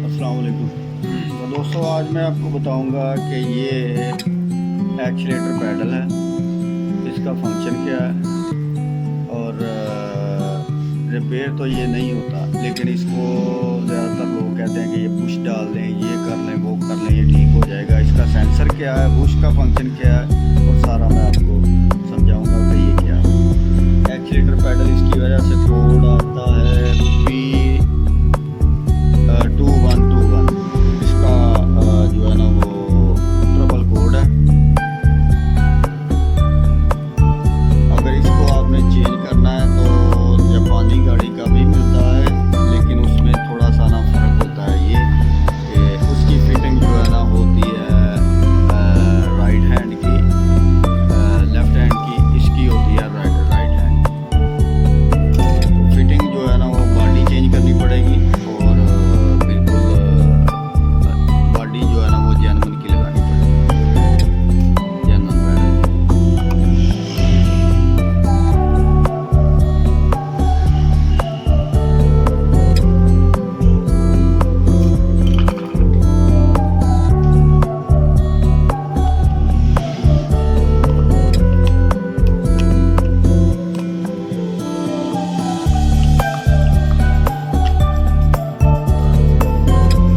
अस्सलाम वालेकुम। तो दोस्तों आज मैं आपको बताऊंगा कि ये एक्सीलेटर पैडल है, इसका फंक्शन क्या है और रिपेयर तो ये नहीं होता, लेकिन इसको ज़्यादातर लोग कहते हैं कि ये पुश डाल दें, ये कर लें, वो कर लें, ये ठीक हो जाएगा। इसका सेंसर क्या है, पुश का फंक्शन क्या है और सारा मैं आपको समझाऊंगा कि ये क्या है। एक्सीलेटर पैडल इसकी वजह से कोड आता है P2121। इसका जो है ना वो ट्रबल कोड है। अगर इसको आपने चेंज करना है तो जापानी गाड़ी का भी मिलता है, लेकिन उसमें थोड़ा सा ना फ़र्क होता है ये कि उसकी फिटिंग जो है ना होती है राइट हैंड की, लेफ़्ट हैंड की इसकी होती है राइट हैंड। तो फिटिंग जो है ना वो बॉडी चेंज करनी पड़ेगी और बॉडी जो है ना वो जेनवन की लगानी पड़ेगी, जेनवन पैडल।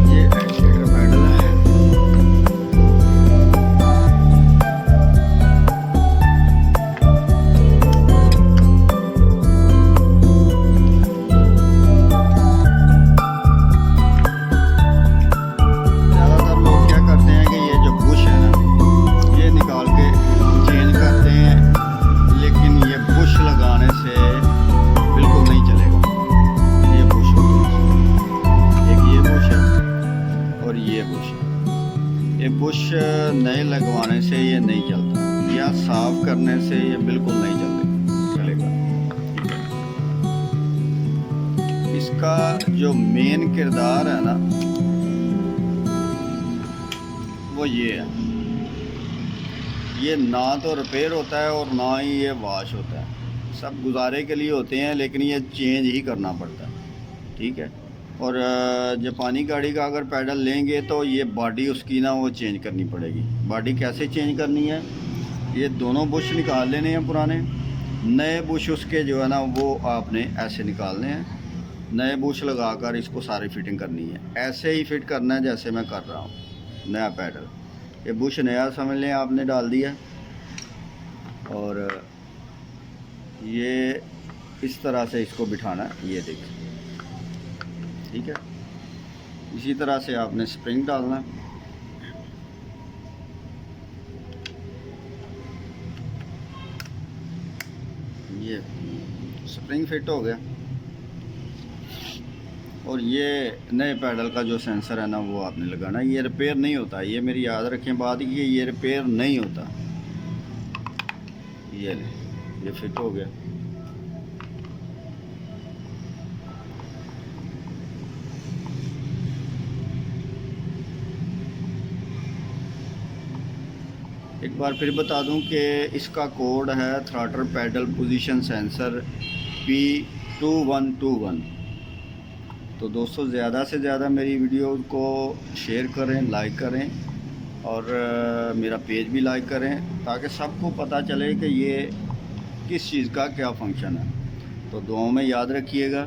ये एक्सीलेटर पैडल है। ज़्यादातर लोग क्या करते हैं कि ये जो बुश है ना ये निकाल के चेंज करते हैं, लेकिन ये बुश लगाने से बिल्कुल नहीं चलेगा। ये बुश होता है, एक ये बुश है और ये बुश है। ये बुश नए लगवाने से ये नहीं चलता, या साफ करने से ये बिल्कुल नहीं चलेगा। इसका जो मेन किरदार है ना वो ये है, ये ना तो रिपेयर होता है और ना ही ये वॉश होता है। सब गुजारे के लिए होते हैं, लेकिन ये चेंज ही करना पड़ता है, ठीक है। और जापानी गाड़ी का अगर पैडल लेंगे तो ये बॉडी उसकी ना वो चेंज करनी पड़ेगी। बॉडी कैसे चेंज करनी है, ये दोनों बुश निकाल लेने हैं पुराने, नए बुश उसके जो है ना वो आपने ऐसे निकालने हैं, नए बुश लगाकर इसको सारी फिटिंग करनी है। ऐसे ही फिट करना है जैसे मैं कर रहा हूँ। नया पैडल, ये बुश नया समझ लें आपने डाल दिया, और ये इस तरह से इसको बिठाना है, ये देखिए, ठीक है। इसी तरह से आपने स्प्रिंग डालना है। ये स्प्रिंग फिट हो गया, और ये नए पैडल का जो सेंसर है ना वो आपने लगाना है। ये रिपेयर नहीं होता, ये मेरी याद रखें बात कि ये रिपेयर नहीं होता। ये फिट हो गया। एक बार फिर बता दूं कि इसका कोड है throttle pedal position sensor P2121। तो दोस्तों ज़्यादा से ज़्यादा मेरी वीडियो को शेयर करें, लाइक करें, और मेरा पेज भी लाइक करें, ताकि सबको पता चले कि ये किस चीज़ का क्या फंक्शन है। तो दुआओं में याद रखिएगा।